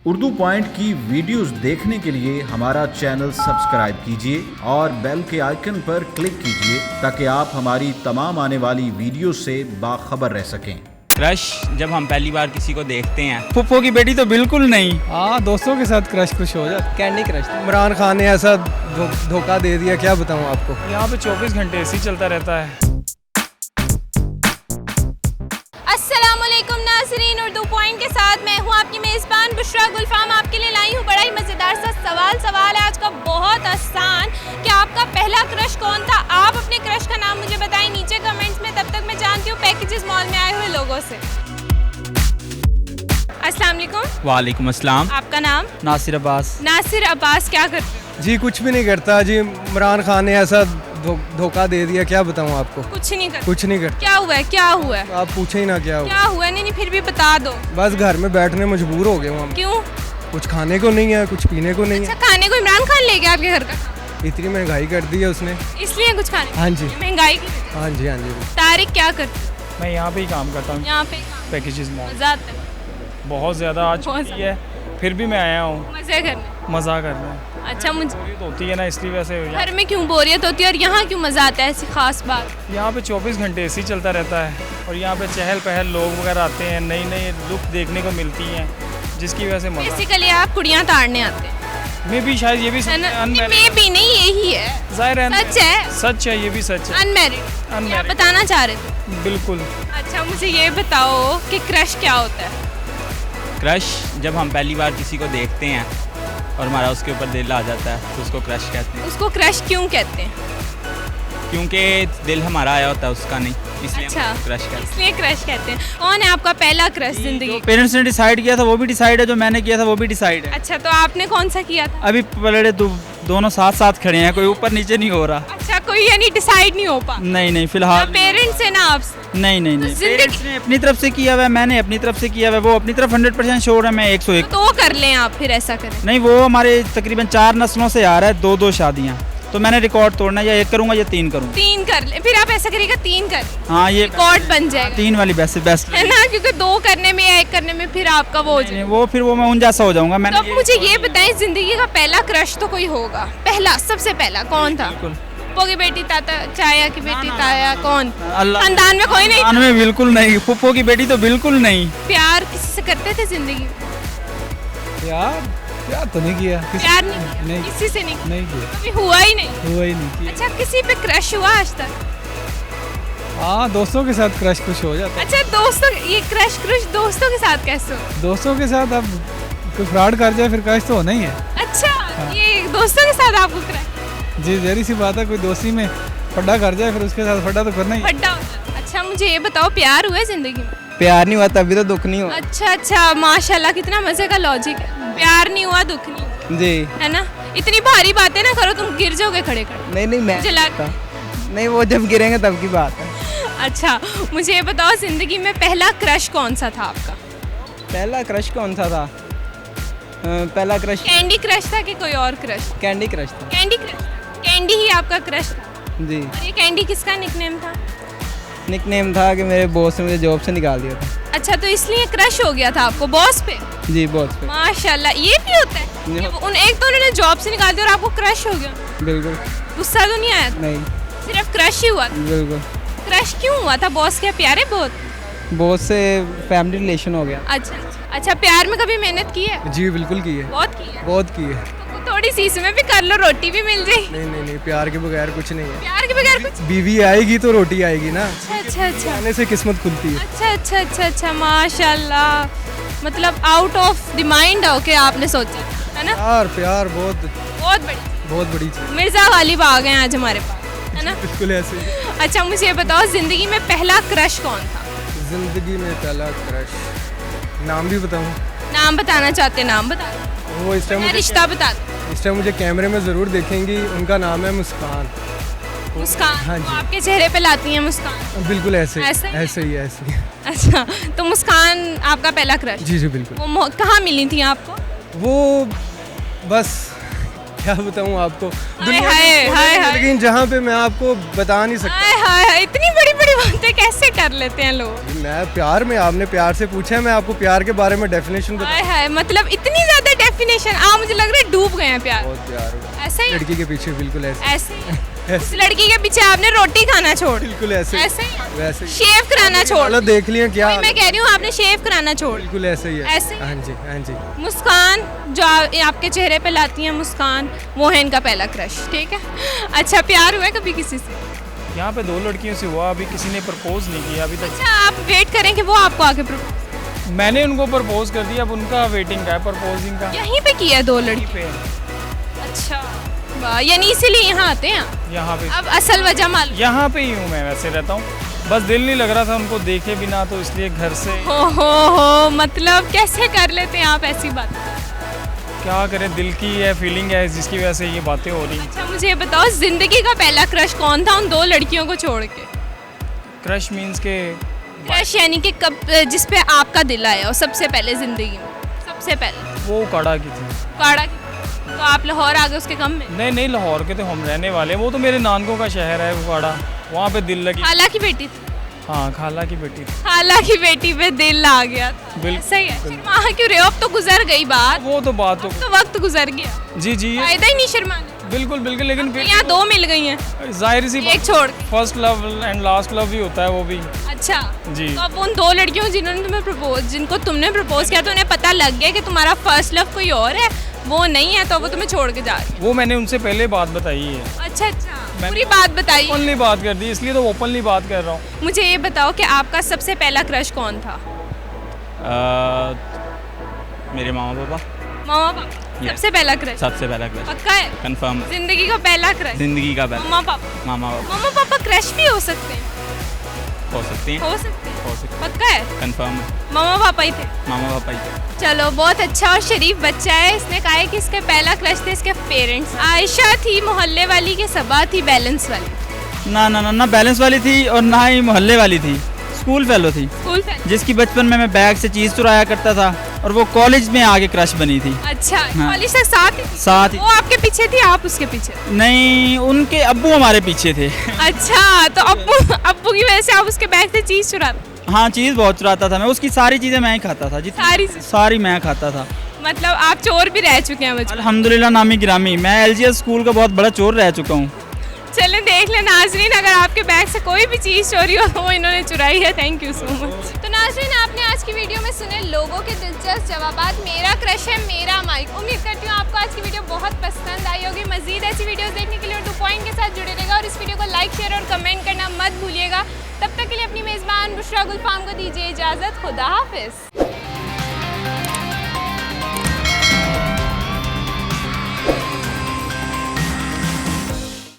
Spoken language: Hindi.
उर्दू पॉइंट की वीडियोस देखने के लिए हमारा चैनल सब्सक्राइब कीजिए और बेल के आइकन पर क्लिक कीजिए ताकि आप हमारी तमाम आने वाली वीडियो से बाखबर रह सकें। क्रश जब हम पहली बार किसी को देखते हैं, फुफ्फो की बेटी तो बिल्कुल नहीं। हाँ, दोस्तों के साथ क्रश खुश हो जाता। Candy crush. इमरान खान ने ऐसा धोखा दे दिया, क्या बताऊँ आपको। यहाँ पे 24 घंटे एसी चलता रहता है। अस्सलामुअलैकुम नाज़रीन, उर्दू पॉइंट के साथ मैं हूँ आपकी मेज़बान बुशरा गुलफाम। आपके लिए लाई हूँ बड़ा ही मज़ेदार सा सवाल है आज का, बहुत आसान कि आपका पहला क्रश कौन था। आप अपने क्रश का नाम मुझे बताएं नीचे कमेंट्स में। तब तक मैं जानती हूँ पैकेजेस मॉल में आए हुए लोगों से। अस्सलाम वालेकुम। वालेकुम अस्सलाम। आपका नाम? नासिर अब्बास। नासिर अब्बास, क्या करते हो? जी कुछ भी नहीं करता जी, इमरान खान ने ऐसा धोखा दे दिया, क्या बताऊँ आपको। कुछ नहीं करते। कुछ नहीं करता। क्या हुआ है, क्या हुआ है? आप पूछे ही ना क्या हुआ। क्या हुआ? नहीं फिर भी बता दो। बस घर में बैठने मजबूर हो गए हम। क्यों? कुछ खाने को नहीं है, कुछ पीने को नहीं अच्छा, खाने को इमरान खान ले गया आपके घर का? है। इतनी महंगाई कर दी है उसने, इसलिए कुछ खाने? हाँ जी। महंगाई की वजह हाँ जी हाँ जी। से। तारिक क्या करते? मैं यहाँ पे ही काम करता हूँ, यहाँ पे पैकेजेस मॉल। मजा आता है? बहुत ज़्यादा आज बहुत छुट्टी है, फिर भी मैं आया हूँ मजे करने। मज़ा करने। अच्छा, मुझे बोरियत होती है ना, इसलिए वैसे घर में क्यों बोरियत होती है और यहाँ क्यों मजा आता है, ऐसी खास बात? यहाँ पे 24 घंटे एसी चलता रहता है और यहाँ पे चहल पहल लोग वगैरह आते हैं, नई नई लुक देखने को मिलती हैं, जिसकी वजह से मज़ा। बेसिकली आप कुड़ियाँ ताड़ने आते हैं मैं भी शायद ये भी है ना? अनमैरिड, मैं भी नहीं, यही है ज़ाहिर है, सच है। सच है, ये भी सच है। Unmarried Unmarried। बताना चाह रहे थे? बिल्कुल। अच्छा, मुझे ये बताओ कि क्रश क्या होता है? क्रश जब हम पहली बार किसी को देखते हैं और हमारा उसके ऊपर दिल आ जाता है तो उसको क्रश कहते हैं। उसको क्रश क्यों कहते हैं? क्योंकि दिल हमारा आया होता है, उसका नहीं, इसलिए अच्छा, हम क्रश कहते हैं। इसलिए क्रश कहते हैं। कौन है आपका पहला क्रश जिंदगी? पेरेंट्स ने डिसाइड किया था वो भी डिसाइड है, जो मैंने किया था वो भी डिसाइड है। अच्छा, तो आपने कौन सा किया था? अभी पलड़े दोनों साथ साथ खड़े हैं, कोई ऊपर नीचे नहीं हो रहा। अच्छा, कोई यानी डिसाइड नहीं हो पा? नहीं फिलहाल पेरेंट्स है ना आपसे? नहीं तो जिंदगी- पेरेंट्स ने अपनी तरफ से किया हुआ है, मैंने अपनी तरफ से किया हुआ है। वो अपनी तरफ 100% श्योर है, मैं 101। तो कर लें आप, फिर ऐसा करें। नहीं, वो हमारे तकरीबन 4 नस्लों से आ रहा है, 2-2 शादियाँ। तो मैंने रिकॉर्ड तोड़ना, या 1 करूँगा या 3 करूँगा। 3 कर ले, फिर आप ऐसा करिएगा 3 कर, हाँ, ये रिकॉर्ड बन जाएगा 3 वाली बेस्ट है ना, क्योंकि 2 करने में या 1 करने में फिर आपका वो हो जाएगा। वो फिर वो मैं उन जैसा हो जाऊंगा। तो मैंने अब मुझे ये बताएं, जिंदगी का पहला क्रश तो कोई होगा, पहला सबसे पहला कौन था? फुफ्फो की बेटी ताता, चाया की बेटी ताया, कौन? अल्लाह, खानदान में कोई नहीं? खानदान में बिल्कुल नहीं, फुफ्फो की बेटी तो बिल्कुल नहीं। प्यार किसी से करते थे जिंदगी में? प्यार तो नहीं किया। प्यार नहीं, किसी से नहीं किया। कभी हुआ ही नहीं? हुआ ही नहीं। अच्छा, किसी पे क्रश हुआ आज तक? हाँ, दोस्तों के साथ क्रश खुश हो जाता। अच्छा, दोस्तों, ये क्रश दोस्तों के साथ कैसे हो? दोस्तों के साथ अब कोई फ्रॉड कर जाए फिर क्रश तो होना ही है। अच्छा, ये दोस्तों के साथ आपको क्रश? जी, जहरी सी बात है, कोई दोस्ती में फड्डा कर जाए फिर उसके साथ फड्डा तो करना ही है। फड्डा होता है। अच्छा, मुझे ये बताओ, प्यार हुआ है जिंदगी में? प्यार नहीं हुआ तभी तो दुख नहीं हुआ। अच्छा, माशाल्लाह, कितना मजे का लॉजिक है। प्यार नहीं हुआ, दुख नहीं हुआ, जी है ना? इतनी भारी बातें ना करो, तुम गिर जाओगे खड़े खड़े। नहीं मैं मुझे लग- नहीं, वो जब गिरेंगे तब की बात है। अच्छा, मुझे ये बताओ, जिंदगी में पहला क्रश कौन सा था आपका? पहला क्रश कौन सा था? पहला क्रश कैंडी क्रश था कि कोई और क्रश? कैंडी क्रश था। कैंडी क्रश, कैंडी ही आपका क्रश था? जी, और ये कैंडी किसका निकनेम था? निकनेम था कि मेरे बॉस ने मुझे जॉब से निकाल दिया था। अच्छा, तो इसलिए क्रश हो गया था आपको बॉस पे? जी, बॉस पे। माशाल्लाह, ये भी होता है? जी। एक तो उन्होंने जॉब से निकाल दिया और आपको क्रश हो गया? बिल्कुल गुस्सा तो नहीं आया? नहीं, सिर्फ क्रश ही हुआ था? बिल्कुल। क्रश क्यों हुआ था? बॉस क्या प्यारे बहुत? बॉस से फैमिली रिलेशन हो गया। अच्छा, प्यार में कभी मेहनत की है? जी बिल्कुल की है, बहुत की है। बहुत की है। तो थोड़ी सी इसमें भी कर लो, रोटी भी मिल जाएगी। नहीं, प्यार के बगैर कुछ नहीं है। प्यार के बगैर कुछ? बीवी आएगी तो रोटी आएगी ना, अच्छा आने से किस्मत खुलती है। अच्छा, माशाल्लाह, मतलब आउट ऑफ द माइंड हो के आपने सोचा, है ना? प्यार बहुत बहुत बड़ी चीज। मिर्जा गालिब आ गए आज हमारे पास, है ना? बिल्कुल ऐसे। अच्छा, मुझे ये बताओ, जिंदगी में पहला क्रश कौन था? जिंदगी में पहला क्रश, नाम भी बताऊं? नाम बताना चाहते, नाम बता दो। वो इस टाइम रिश्ता बता दो। इस टाइम मुझे कैमरे में ज़रूर देखेंगी, उनका नाम है मुस्कान। मुस्कान? हाँ वो जी। आपके चेहरे पे लाती हैं मुस्कान? बिल्कुल ऐसे ऐसे ही? ऐसे ही ऐसे ही। अच्छा, तो मुस्कान आपका पहला क्रश? जी बिल्कुल। वो कहाँ मिली थी आपको? वो बस क्या बताऊँ आपको, दुनिया हाय, की हाय, हाय। लेकिन जहाँ पे मैं आपको बता नहीं सकता। हाय हाय हाय, इतनी बड़ी बड़ी बातें कैसे कर लेते हैं लोग। मैं प्यार में, आपने प्यार से पूछा है, मैं आपको प्यार के बारे में डेफिनेशन बता। हाय हाय, मतलब इतनी ज्यादा डेफिनेशन, आप मुझे लग रहा है डूब गए हैं प्यार। बहुत प्यार हो ऐसे ही लड़की के पीछे, बिल्कुल ऐसे ऐसे ही उस लड़की के पीछे आपने रोटी खाना छोड़, बिल्कुल ऐसे ऐसे ही वैसे ही। शेव कराना छोड़, चलो देख लिया क्या, वही मैं कह रही हूँ आपने शेव कराना छोड़, बिल्कुल ऐसे ही है। ऐसे ही? हाँ जी, हाँ जी। मुस्कान जो आपके चेहरे पे लाती हैं मुस्कान, वो है इनका पहला क्रश, ठीक है। अच्छा, प्यार हुआ है कभी किसी से? यहाँ पे 2 लड़कियों से हुआ, अभी किसी ने प्रपोज नहीं किया अभी तक। अच्छा, आप वेट करें कि वो आपको आके प्रपोज, मैंने उनको प्रपोज कर दिया, अब उनका वेटिंग का है प्रपोजिंग का। यहीं पे किया है 2 यहीं लड़की? पे अच्छा, वाह, यानी इसीलिए यहाँ आते हैं। यहाँ पे अब असल वजह मालूम? यहाँ पे ही हूँ मैं, वैसे रहता हूँ, बस दिल नहीं लग रहा था उनको देखे बिना, तो इसलिए घर से। हो, मतलब कैसे कर लेते हैं आप ऐसी बात? क्या करें, दिल की है फीलिंग है जिसकी वजह से ये बातें हो रही। अच्छा, मुझे ये बताओ, जिंदगी का पहला क्रश कौन था उन 2 लड़कियों को छोड़ के? क्रश मीन्स के क्रश यानी कि कब, जिस पे आपका दिल आया हो सबसे पहले जिंदगी में, सबसे पहले? वो उकाड़ा की थी। काड़ा की? तो आप लाहौर आ गए उसके कम में? नहीं नहीं, लाहौर के तो हम रहने वाले, वो तो मेरे नानकों का शहर है उकाड़ा, वहाँ पे दिल लगी। खाला की बेटी थी? हाँ, खाला की बेटी थी। खाला की बेटी पे दिल आ गया था। बिल्कुल। सही है, शर्मा क्यों रहे हो? अब तो गुजर गई बात, वो तो बात तो वक्त गुजर गया, जी जी, फायदा ही नहीं शर्माने। बिल्कुल बिल्कुल, लेकिन फिर यहाँ 2 मिल गई हैं, जाहिर सी एक छोड़ के। First love and last love भी होता है वो भी। अच्छा जी। तो अब उन 2 लड़कियों जिन्होंने तुम्हें प्रपोज, जिनको तुमने प्रपोज किया, तो उन्हें पता लग गया कि तुम्हारा फर्स्ट लव कोई और है, वो नहीं है, तो वो तुम्हें छोड़ के जा रही है? वो मैंने उनसे पहले बात बताई है, अच्छा अच्छा, पूरी बात बताइए। ओपनली बात कर दी, इसलिए तो ओपनली बात कर रहा हूँ। मुझे ये बताओ कि आपका सबसे पहला क्रश कौन था? मेरे मामा पापा। मामा पापा? Yes. सबसे पहला क्रश? सबसे पहला क्रश पक्का है? कंफर्म, जिंदगी का पहला क्रश? जिंदगी का पहला। मामा पापा? मामा पापा मामा पापा क्रश भी हो सकते हैं? हो सकती हैं, हो सकते हैं, हो सकती पक्का है? कंफर्म, मामा पापा ही थे? मामा पापा ही। चलो, बहुत अच्छा और शरीफ बच्चा है। इसने कहा है कि इसके पहला क्रश थे इसके पेरेंट्स। आयशा थी मोहल्ले वाली के सबा थी बैलेंस वाली? ना ना ना ना, बैलेंस वाली थी और ना ही मोहल्ले वाली थी, स्कूल फेलो थी, स्कूल फ्रेंड? जिसकी बचपन में मैं बैग से चीज़ चुराया करता था, और वो कॉलेज में आके क्रश बनी थी। अच्छा, हाँ। कॉलेज तक साथ ही थी? साथ ही। वो आपके पीछे थी, आप उसके पीछे? नहीं, उनके अब्बू हमारे पीछे थे। अच्छा, तो अब्बू की वजह से आप उसके बैग से चीज चुराते? हाँ, चीज़ बहुत चुराता था मैं, उसकी सारी चीज़ें मैं ही खाता था, सारी? सारी मैं खाता था। मतलब आप चोर भी रह चुके हैं बचपन? अल्हम्दुलिल्लाह, नामी गिरामी, मैं एलजीएस स्कूल का बहुत बड़ा चोर रह चुका हूँ। चलें देख लें नाजरीन, अगर आपके बैग से कोई भी चीज़ चोरी हो तो वो इन्होंने चुराई है। Thank you so much. तो नाजरीन, आपने आज की वीडियो में सुने लोगों के दिलचस्प जवाबात। मेरा क्रश है मेरा माइक। उम्मीद करती हूँ आपको आज की वीडियो बहुत पसंद आई होगी। मजीद ऐसी वीडियोस देखने के लिए उर्दू पॉइंट के साथ जुड़े रहेगा और इस वीडियो को लाइक, शेयर और कमेंट करना मत भूलिएगा। तब तक के लिए अपनी मेज़बान बुशरा गुलफाम को दीजिए इजाज़त। खुदा हाफिज़।